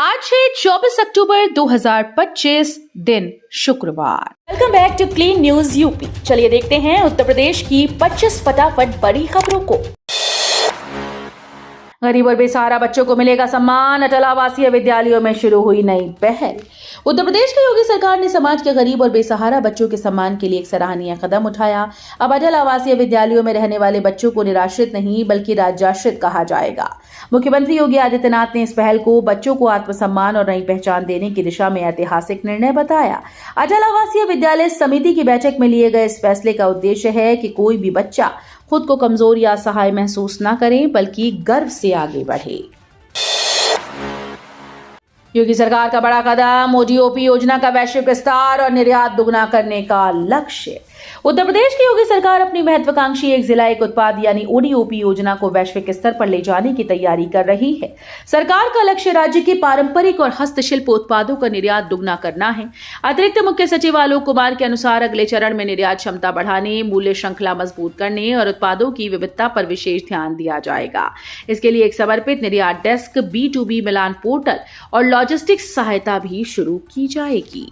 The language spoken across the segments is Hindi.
आज है 24 अक्टूबर 2025 दिन शुक्रवार। Welcome back to clean news UP. चलिए देखते हैं उत्तर प्रदेश की 25 फटाफट बड़ी खबरों को। गरीब और बेसहारा बच्चों को मिलेगा सम्मान, अटल आवासीय विद्यालयों में शुरू हुई नई पहल। उत्तर प्रदेश की योगी सरकार ने समाज के गरीब और बेसहारा बच्चों के सम्मान के लिए एक सराहनीय कदम उठाया। अब अटल आवासीय विद्यालयों में रहने वाले बच्चों को निराश्रित नहीं बल्कि राज्याश्रित कहा जाएगा। मुख्यमंत्री योगी आदित्यनाथ ने इस पहल को बच्चों को आत्मसम्मान और नई पहचान देने की दिशा में ऐतिहासिक निर्णय बताया। अटल आवासीय विद्यालय समिति की बैठक में लिए गए इस फैसले का उद्देश्य है कि कोई भी बच्चा खुद को कमजोर या असहाय महसूस न करे बल्कि गर्व से आगे बढ़े। योगी सरकार का बड़ा कदम, ओडीओपी योजना का वैश्विक विस्तार और निर्यात दुगना करने का लक्ष्य। उत्तर प्रदेश की योगी सरकार अपनी महत्वाकांक्षी एक जिला एक उत्पाद यानी ओडीओपी योजना को वैश्विक स्तर पर ले जाने की तैयारी कर रही है। सरकार का लक्ष्य राज्य के पारंपरिक और हस्तशिल्प उत्पादों का निर्यात दुगना करना है। अतिरिक्त मुख्य सचिव आलोक कुमार के अनुसार अगले चरण में निर्यात क्षमता बढ़ाने, मूल्य श्रृंखला मजबूत करने और उत्पादों की विविधता पर विशेष ध्यान दिया जाएगा। इसके लिए एक समर्पित निर्यात डेस्क, B2B मिलान पोर्टल और लॉजिस्टिक्स सहायता भी शुरू की जाएगी।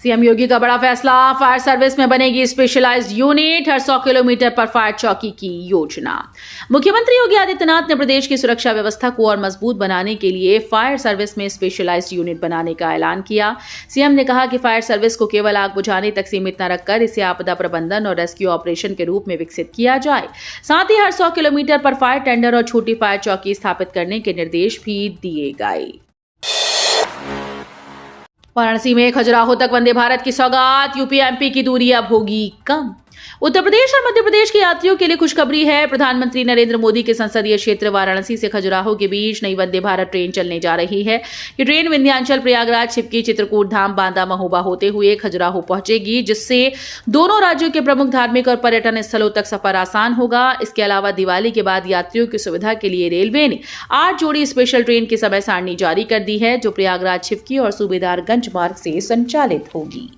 सीएम योगी का बड़ा फैसला, फायर सर्विस में बनेगी स्पेशलाइज्ड यूनिट, हर 100 किलोमीटर पर फायर चौकी की योजना। मुख्यमंत्री योगी आदित्यनाथ ने प्रदेश की सुरक्षा व्यवस्था को और मजबूत बनाने के लिए फायर सर्विस में स्पेशलाइज्ड यूनिट बनाने का ऐलान किया। सीएम ने कहा कि फायर सर्विस को केवल आग बुझाने तक सीमित न रखकर इसे आपदा प्रबंधन और रेस्क्यू ऑपरेशन के रूप में विकसित किया जाए। साथ ही हर 100 किलोमीटर पर फायर टेंडर और छोटी फायर चौकी स्थापित करने के निर्देश भी दिए गए। वाराणसी में खजुराहो तक वंदे भारत की सौगात, यूपी एमपी की दूरी अब होगी कम। उत्तर प्रदेश और मध्य प्रदेश के यात्रियों के लिए खुशखबरी है। प्रधानमंत्री नरेंद्र मोदी के संसदीय क्षेत्र वाराणसी से खजुराहो के बीच नई वंदे भारत ट्रेन चलने जा रही है। ये ट्रेन विंध्याचल, प्रयागराज, छिपकी, चित्रकूट धाम, बांदा, महोबा होते हुए खजुराहो पहुंचेगी, जिससे दोनों राज्यों के प्रमुख धार्मिक और पर्यटन स्थलों तक सफर आसान होगा। इसके अलावा दिवाली के बाद यात्रियों की सुविधा के लिए रेलवे ने 8 जोड़ी स्पेशल ट्रेन की समय सारणी जारी कर दी है, जो प्रयागराज, छिपकी और सूबेदारगंज मार्ग से संचालित होगी।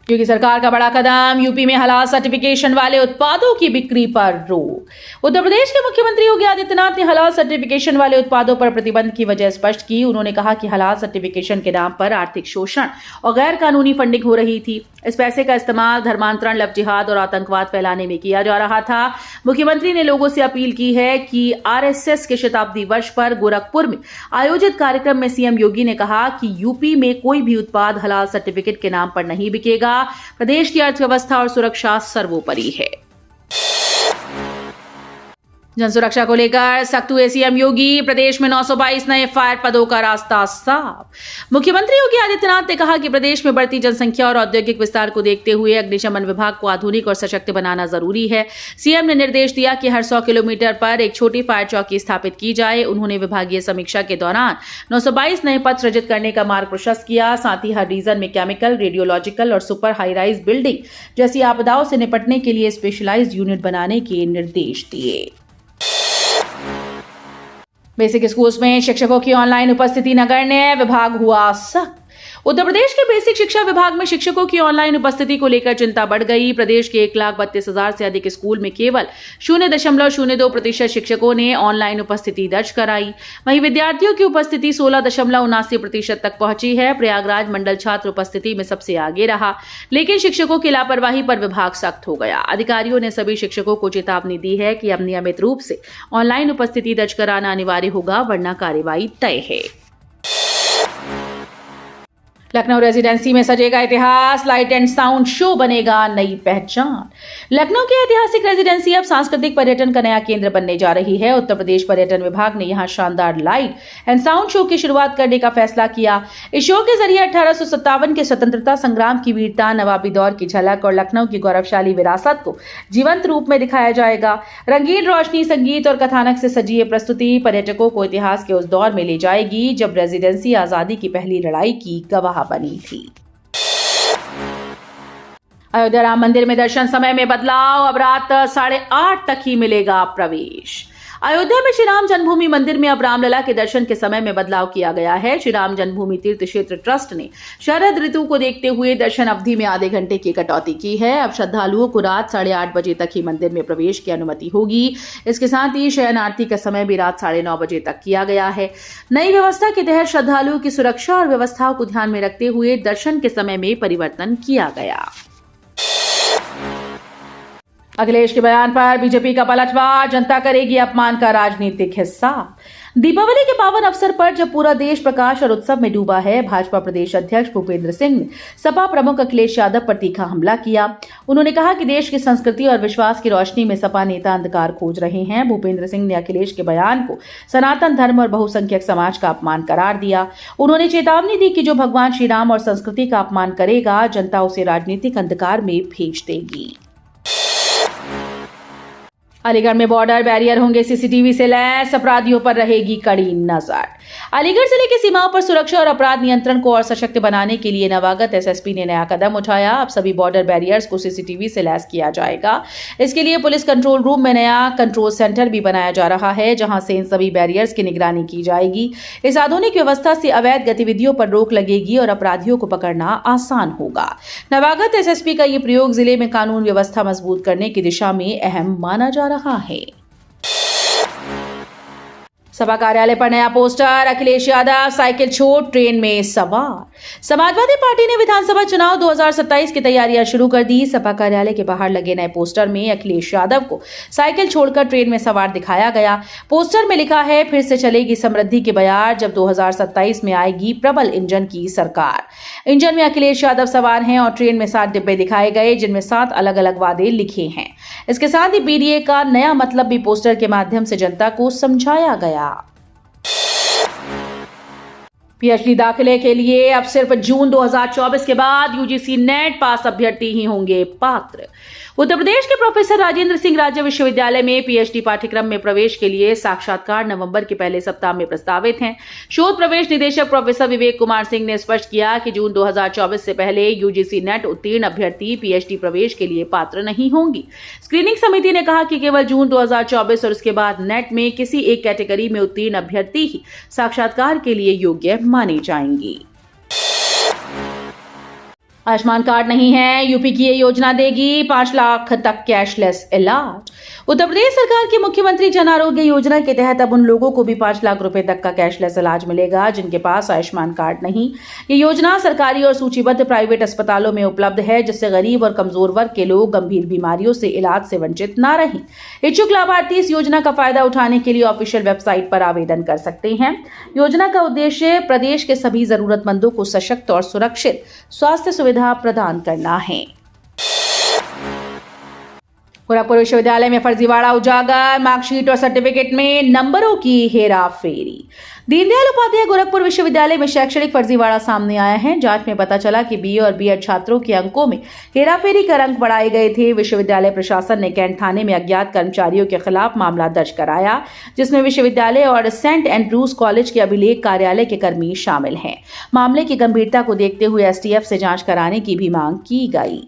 योगी सरकार का बड़ा कदम, यूपी में हलाल सर्टिफिकेशन वाले उत्पादों की बिक्री पर रोक। उत्तर प्रदेश के मुख्यमंत्री योगी आदित्यनाथ ने हलाल सर्टिफिकेशन वाले उत्पादों पर प्रतिबंध की वजह स्पष्ट की। उन्होंने कहा कि हलाल सर्टिफिकेशन के नाम पर आर्थिक शोषण और गैर कानूनी फंडिंग हो रही थी। इस पैसे का इस्तेमाल धर्मांतरण, लव जिहाद और आतंकवाद फैलाने में किया जा रहा था। मुख्यमंत्री ने लोगों से अपील की है कि आरएसएस के शताब्दी वर्ष पर गोरखपुर में आयोजित कार्यक्रम में सीएम योगी ने कहा कि यूपी में कोई भी उत्पाद हलाल सर्टिफिकेट के नाम पर नहीं बिकेगा। प्रदेश की अर्थव्यवस्था और सुरक्षा सर्वोपरि है। जन सुरक्षा को लेकर सख्त हुए सीएम योगी, प्रदेश में 922 नए फायर पदों का रास्ता साफ। मुख्यमंत्री योगी आदित्यनाथ ने कहा कि प्रदेश में बढ़ती जनसंख्या और औद्योगिक विस्तार को देखते हुए अग्निशमन विभाग को आधुनिक और सशक्त बनाना जरूरी है। सीएम ने निर्देश दिया कि हर 100 किलोमीटर पर एक छोटी फायर चौकी स्थापित की जाए। उन्होंने विभागीय समीक्षा के दौरान 922 नए पद सृजित करने का मार्ग प्रशस्त किया। साथ ही हर रीजन में केमिकल, रेडियोलॉजिकल और सुपर हाई राइज बिल्डिंग जैसी आपदाओं से निपटने के लिए स्पेशलाइज्ड यूनिट बनाने के निर्देश दिए। बेसिक स्कूल्स में शिक्षकों की ऑनलाइन उपस्थिति नगण्य, विभाग हुआ सख्त। उत्तर प्रदेश के बेसिक शिक्षा विभाग में शिक्षकों की ऑनलाइन उपस्थिति को लेकर चिंता बढ़ गई। प्रदेश के 1,32,000 से अधिक स्कूल में केवल 0.02% शिक्षकों ने ऑनलाइन उपस्थिति दर्ज कराई। वहीं विद्यार्थियों की उपस्थिति 16.79% तक पहुंची है। प्रयागराज मंडल छात्र उपस्थिति में सबसे आगे रहा, लेकिन शिक्षकों की लापरवाही पर विभाग सख्त हो गया। अधिकारियों ने सभी शिक्षकों को चेतावनी दी है कि अब नियमित रूप से ऑनलाइन उपस्थिति दर्ज कराना अनिवार्य होगा, वरना कार्रवाई तय है। लखनऊ रेजिडेंसी में सजेगा इतिहास, लाइट एंड साउंड शो बनेगा नई पहचान। लखनऊ की ऐतिहासिक रेजिडेंसी अब सांस्कृतिक पर्यटन का नया केंद्र बनने जा रही है। उत्तर प्रदेश पर्यटन विभाग ने यहां शानदार लाइट एंड साउंड शो की शुरुआत करने का फैसला किया। इस शो के जरिए 1857 के स्वतंत्रता संग्राम की वीरता, नवाबी दौर की झलक और लखनऊ की गौरवशाली विरासत को जीवंत रूप में दिखाया जाएगा। रंगीन रोशनी, संगीत और कथानक से सजी ये प्रस्तुति पर्यटकों को इतिहास के उस दौर में ले जाएगी जब रेजिडेंसी आजादी की पहली लड़ाई की गवाह बनी थी। अयोध्या राम मंदिर में दर्शन समय में बदलाव, अब रात 8:30 तक ही मिलेगा प्रवेश। अयोध्या में श्री राम जन्मभूमि मंदिर में अब रामलला के दर्शन के समय में बदलाव किया गया है। श्री राम जन्मभूमि तीर्थ क्षेत्र ट्रस्ट ने शरद ऋतु को देखते हुए दर्शन अवधि में आधे घंटे की कटौती की है। अब श्रद्धालुओं को रात 8:30 बजे तक ही मंदिर में प्रवेश की अनुमति होगी। इसके साथ ही शयन आरती का समय भी रात 9:30 बजे तक किया गया है। नई व्यवस्था के तहत श्रद्धालुओं की सुरक्षा और व्यवस्थाओं को ध्यान में रखते हुए दर्शन के समय में परिवर्तन किया गया। अखिलेश के बयान पर बीजेपी का पलटवार, जनता करेगी अपमान का राजनीतिक हिस्सा। दीपावली के पावन अवसर पर जब पूरा देश प्रकाश और उत्सव में डूबा है, भाजपा प्रदेश अध्यक्ष भूपेंद्र सिंह ने सपा प्रमुख अखिलेश यादव पर तीखा हमला किया। उन्होंने कहा कि देश की संस्कृति और विश्वास की रोशनी में सपा नेता अंधकार खोज रहे हैं। भूपेंद्र सिंह ने अखिलेश के बयान को सनातन धर्म और बहुसंख्यक समाज का अपमान करार दिया। उन्होंने चेतावनी दी कि जो भगवान श्री राम और संस्कृति का अपमान करेगा, जनता उसे राजनीतिक अंधकार में भेज देगी। अलीगढ़ में बॉर्डर बैरियर होंगे सीसीटीवी से लैस, अपराधियों पर रहेगी कड़ी नजर। अलीगढ़ जिले की सीमाओं पर सुरक्षा और अपराध नियंत्रण को और सशक्त बनाने के लिए नवागत एसएसपी ने नया कदम उठाया। अब सभी बॉर्डर बैरियर्स को सीसीटीवी से लैस किया जाएगा। इसके लिए पुलिस कंट्रोल रूम में नया कंट्रोल सेंटर भी बनाया जा रहा है, जहां से इन सभी बैरियर्स की निगरानी की जाएगी। इस आधुनिक व्यवस्था से अवैध गतिविधियों पर रोक लगेगी और अपराधियों को पकड़ना आसान होगा। नवागत एसएसपी का ये प्रयोग जिले में कानून व्यवस्था मजबूत करने की दिशा में अहम माना जा रहा है। सपा कार्यालय पर नया पोस्टर, अखिलेश यादव साइकिल छोड़ ट्रेन में सवार। समाजवादी पार्टी ने विधानसभा चुनाव 2027 की तैयारियां शुरू कर दी। सपा कार्यालय के बाहर लगे नए पोस्टर में अखिलेश यादव को साइकिल छोड़कर ट्रेन में सवार दिखाया गया। पोस्टर में लिखा है, फिर से चलेगी समृद्धि की बयार, जब 2027 में आएगी प्रबल इंजन की सरकार। इंजन में अखिलेश यादव सवार हैं और ट्रेन में 7 डिब्बे दिखाए गए, जिनमें 7 अलग अलग वादे लिखे हैं। इसके साथ ही पीडीए का नया मतलब भी पोस्टर के माध्यम से जनता को समझाया गया। पीएचडी दाखिले के लिए अब सिर्फ जून 2024 के बाद यूजीसी नेट पास अभ्यर्थी ही होंगे पात्र। उत्तर प्रदेश के प्रोफेसर राजेंद्र सिंह राज्य विश्वविद्यालय में पीएचडी पाठ्यक्रम में प्रवेश के लिए साक्षात्कार नवंबर के पहले सप्ताह में प्रस्तावित हैं। शोध प्रवेश निदेशक प्रोफेसर विवेक कुमार सिंह ने स्पष्ट किया कि जून 2024 से पहले यूजीसी नेट उत्तीर्ण अभ्यर्थी पीएचडी प्रवेश के लिए पात्र नहीं होंगी। स्क्रीनिंग समिति ने कहा कि केवल जून 2024 और उसके बाद नेट में किसी एक कैटेगरी में उत्तीर्ण अभ्यर्थी ही साक्षात्कार के लिए योग्य मानी जाएंगी। आयुष्मान कार्ड नहीं है, यूपी की ये योजना देगी 5 लाख तक कैशलेस इलाज। उत्तर प्रदेश सरकार की मुख्यमंत्री जन आरोग्य योजना के तहत अब उन लोगों को भी 5 लाख रुपए तक का कैशलेस इलाज मिलेगा जिनके पास आयुष्मान कार्ड नहीं। ये योजना सरकारी और सूचीबद्ध प्राइवेट अस्पतालों में उपलब्ध है, जिससे गरीब और कमजोर वर्ग के लोग गंभीर बीमारियों से इलाज से वंचित न रहें। इच्छुक लाभार्थी इस योजना का फायदा उठाने के लिए ऑफिशियल वेबसाइट पर आवेदन कर सकते हैं। योजना का उद्देश्य प्रदेश के सभी जरूरतमंदों को सशक्त और सुरक्षित स्वास्थ्य सुविधा प्रदान करना है। गोरखपुर विश्वविद्यालय में फर्जीवाड़ा उजागर, मार्कशीट और सर्टिफिकेट में नंबरों की हेराफेरी। दीनदयाल उपाध्याय गोरखपुर विश्वविद्यालय में शैक्षणिक फर्जीवाड़ा सामने आया है। जांच में पता चला कि बीए और बीएड छात्रों के अंकों में हेराफेरी कर अंक बढ़ाए गए थे। विश्वविद्यालय प्रशासन ने कैंट थाने में अज्ञात कर्मचारियों के खिलाफ मामला दर्ज कराया, जिसमें विश्वविद्यालय और सेंट एंड्रूज कॉलेज के अभिलेख कार्यालय के कर्मी शामिल हैं। मामले की गंभीरता को देखते हुए एसटीएफ से जांच कराने की भी मांग की गई।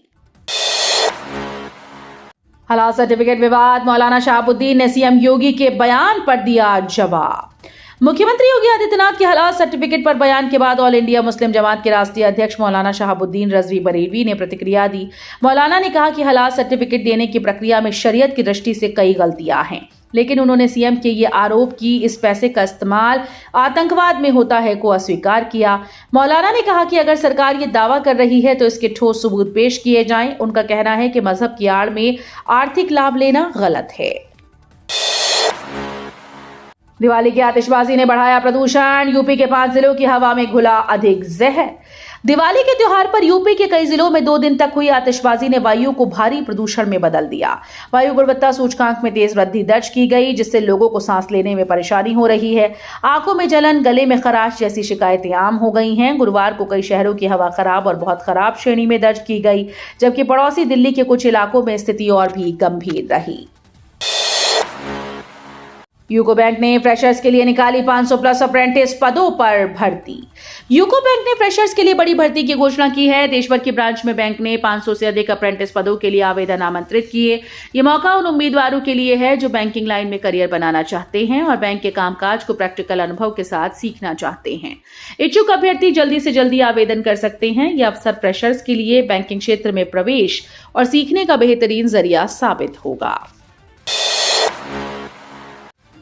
हलाल सर्टिफिकेट विवाद, मौलाना शहाबुद्दीन ने सीएम योगी के बयान पर दिया जवाब। मुख्यमंत्री योगी आदित्यनाथ के हलाल सर्टिफिकेट पर बयान के बाद ऑल इंडिया मुस्लिम जमात के राष्ट्रीय अध्यक्ष मौलाना शहाबुद्दीन रजवी बरेलवी ने प्रतिक्रिया दी। मौलाना ने कहा कि हलाल सर्टिफिकेट देने की प्रक्रिया में शरीयत की दृष्टि से कई गलतियां हैं, लेकिन उन्होंने सीएम के ये आरोप कि इस पैसे का इस्तेमाल आतंकवाद में होता है को अस्वीकार किया। मौलाना ने कहा कि अगर सरकार ये दावा कर रही है तो इसके ठोस सबूत पेश किए जाएं। उनका कहना है कि मजहब की आड़ में आर्थिक लाभ लेना गलत है। दिवाली की आतिशबाजी ने बढ़ाया प्रदूषण, यूपी के 5 जिलों की हवा में घुला अधिक जहर। दिवाली के त्योहार पर यूपी के कई जिलों में 2 दिन तक हुई आतिशबाजी ने वायु को भारी प्रदूषण में बदल दिया। वायु गुणवत्ता सूचकांक में तेज वृद्धि दर्ज की गई, जिससे लोगों को सांस लेने में परेशानी हो रही है। आंखों में जलन, गले में खराश जैसी शिकायतें आम हो गई हैं। गुरुवार को कई शहरों की हवा खराब और बहुत खराब श्रेणी में दर्ज की गई, जबकि पड़ोसी दिल्ली के कुछ इलाकों में स्थिति और भी गंभीर रही। यूको बैंक ने फ्रेशर्स के लिए निकाली 500 प्लस अप्रेंटिस पदों पर भर्ती। यूको बैंक ने फ्रेशर्स के लिए बड़ी भर्ती की घोषणा की है। देश भर की ब्रांच में बैंक ने 500 से अधिक अप्रेंटिस पदों के लिए आवेदन आमंत्रित किए। ये मौका उन उम्मीदवारों के लिए है जो बैंकिंग लाइन में करियर बनाना चाहते हैं और बैंक के कामकाज को प्रैक्टिकल अनुभव के साथ सीखना चाहते हैं। इच्छुक अभ्यर्थी जल्दी से जल्दी आवेदन कर सकते हैं। यह अवसर फ्रेशर्स के लिए बैंकिंग क्षेत्र में प्रवेश और सीखने का बेहतरीन जरिया साबित होगा।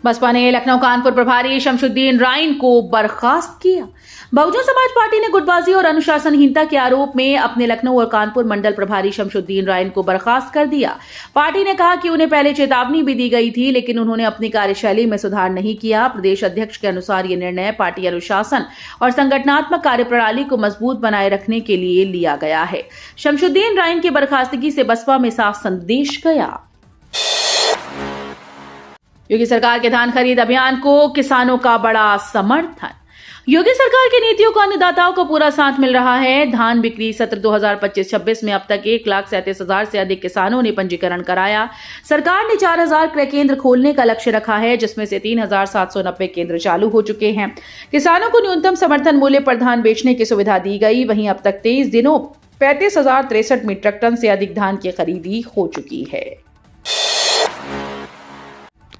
बसपा ने लखनऊ कानपुर प्रभारी शमशुद्दीन राइन को बर्खास्त किया। बहुजन समाज पार्टी ने गुटबाजी और अनुशासनहीनता के आरोप में अपने लखनऊ और कानपुर मंडल प्रभारी शमशुद्दीन राइन को बर्खास्त कर दिया। पार्टी ने कहा कि उन्हें पहले चेतावनी भी दी गई थी, लेकिन उन्होंने अपनी कार्यशैली में सुधार नहीं किया। प्रदेश अध्यक्ष के अनुसार यह निर्णय पार्टी अनुशासन और संगठनात्मक कार्यप्रणाली को मजबूत बनाए रखने के लिए लिया गया है। शमशुद्दीन राइन की बर्खास्तगी से बसपा में साफ संदेश गया। योगी सरकार के धान खरीद अभियान को किसानों का बड़ा समर्थन। योगी सरकार की नीतियों को अन्नदाताओं को पूरा साथ मिल रहा है। धान बिक्री सत्र 2025-26 में अब तक 1,37,000 से अधिक किसानों ने पंजीकरण कराया। सरकार ने 4,000 क्रय केंद्र खोलने का लक्ष्य रखा है, जिसमें से 3,790 केंद्र चालू हो चुके हैं। किसानों को न्यूनतम समर्थन मूल्य पर धान बेचने की सुविधा दी गई। वहीं अब तक 23 दिनों 35,063 मीट्रिक टन से अधिक धान की खरीदी हो चुकी है।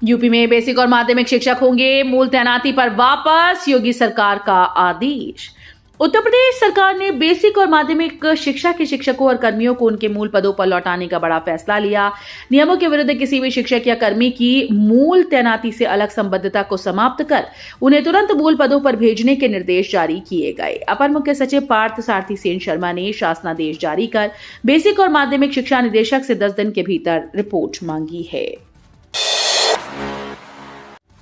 यूपी में बेसिक और माध्यमिक शिक्षक होंगे मूल तैनाती पर वापस, योगी सरकार का आदेश। उत्तर प्रदेश सरकार ने बेसिक और माध्यमिक शिक्षा के शिक्षकों और कर्मियों को उनके मूल पदों पर लौटाने का बड़ा फैसला लिया। नियमों के विरुद्ध किसी भी शिक्षक या कर्मी की मूल तैनाती से अलग संबद्धता को समाप्त कर उन्हें तुरंत मूल पदों पर भेजने के निर्देश जारी किए गए। अपर मुख्य सचिव पार्थ सारथी सेन शर्मा ने शासनादेश जारी कर बेसिक और माध्यमिक शिक्षा निदेशक से 10 दिन के भीतर रिपोर्ट मांगी है।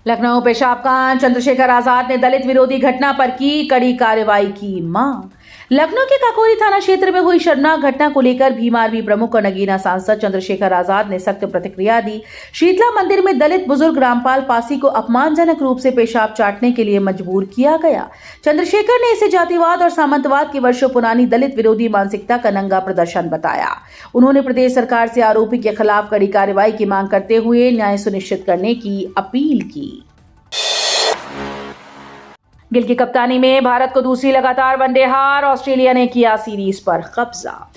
लखनऊ पेशाबकांड, चंद्रशेखर आजाद ने दलित विरोधी घटना पर की कड़ी कार्रवाई की मांग। लखनऊ के काकोरी थाना क्षेत्र में हुई शर्मनाक घटना को लेकर भीम आर्मी प्रमुख और नगीना सांसद चंद्रशेखर आजाद ने सख्त प्रतिक्रिया दी। शीतला मंदिर में दलित बुजुर्ग रामपाल पासी को अपमानजनक रूप से पेशाब चाटने के लिए मजबूर किया गया। चंद्रशेखर ने इसे जातिवाद और सामंतवाद की वर्षों पुरानी दलित विरोधी मानसिकता का नंगा प्रदर्शन बताया। उन्होंने प्रदेश सरकार से आरोपी के खिलाफ कड़ी कार्रवाई की मांग करते हुए न्याय सुनिश्चित करने की अपील की। गिल की कप्तानी में भारत को दूसरी लगातार वनडे हार, ऑस्ट्रेलिया ने किया सीरीज पर कब्जा।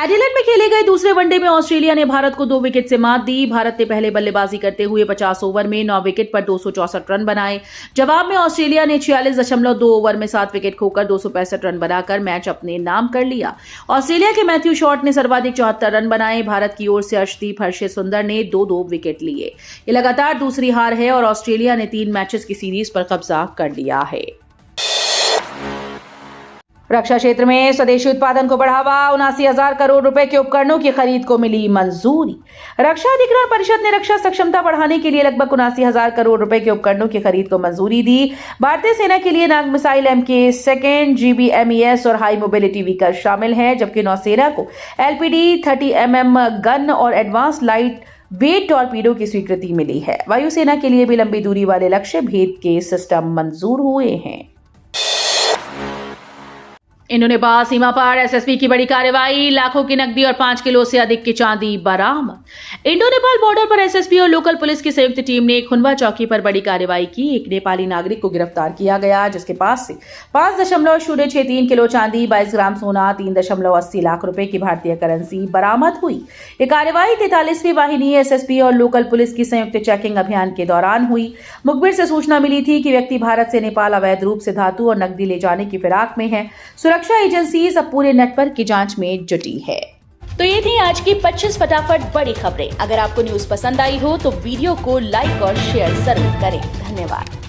एडिलेड में खेले गए दूसरे वनडे में ऑस्ट्रेलिया ने भारत को 2 विकेट से मात दी। भारत ने पहले बल्लेबाजी करते हुए 50 ओवर में 9 विकेट पर 264 रन बनाए। जवाब में ऑस्ट्रेलिया ने 46.2 ओवर में 7 विकेट खोकर 265 रन बनाकर मैच अपने नाम कर लिया। ऑस्ट्रेलिया के मैथ्यू शॉर्ट ने सर्वाधिक 74 रन बनाए। भारत की ओर से अर्शदीप हर्षित सुंदर ने 2-2 विकेट लिए। ये लगातार दूसरी हार है और ऑस्ट्रेलिया ने 3 मैचेस की सीरीज पर कब्जा कर लिया है। रक्षा क्षेत्र में स्वदेशी उत्पादन को बढ़ावा, 79,000 करोड़ रुपए के उपकरणों की खरीद को मिली मंजूरी। रक्षा अधिग्रहण परिषद ने रक्षा सक्षमता बढ़ाने के लिए लगभग 79,000 करोड़ रुपए के उपकरणों की खरीद को मंजूरी दी। भारतीय सेना के लिए नाग मिसाइल MK2, GBMES और हाई मोबिलिटी व्हीकल शामिल हैं, जबकि नौसेना को LPD 30mm गन और एडवांस लाइट वेट टॉर्पीडो की स्वीकृति मिली है। वायुसेना के लिए भी लंबी दूरी वाले लक्ष्य भेद के सिस्टम मंजूर हुए हैं। इंडो नेपाल सीमा पर SSB की बड़ी कार्रवाई, लाखों की नकदी और 5 किलो से अधिक की चांदी बरामद। इंडो नेपाल बॉर्डर पर SSB और लोकल पुलिस की संयुक्त टीम ने खुनवा चौकी पर बड़ी कार्रवाई की। एक नेपाली नागरिक को गिरफ्तार किया गया, जिसके पास से 5.063 किलो चांदी, 22 ग्राम सोना, 3.80 लाख रुपए की भारतीय करेंसी बरामद हुई। ये कार्रवाई 43वीं वाहिनी SSB और लोकल पुलिस की संयुक्त चेकिंग अभियान के दौरान हुई। मुखबिर से सूचना मिली थी कि व्यक्ति भारत से नेपाल अवैध रूप से धातु और नकदी ले जाने की फिराक में है। सुरक्षा एजेंसीज अब पूरे नेटवर्क की जांच में जुटी है। तो ये थी आज की 25 फटाफट बड़ी खबरें। अगर आपको न्यूज पसंद आई हो तो वीडियो को लाइक और शेयर जरूर करें। धन्यवाद।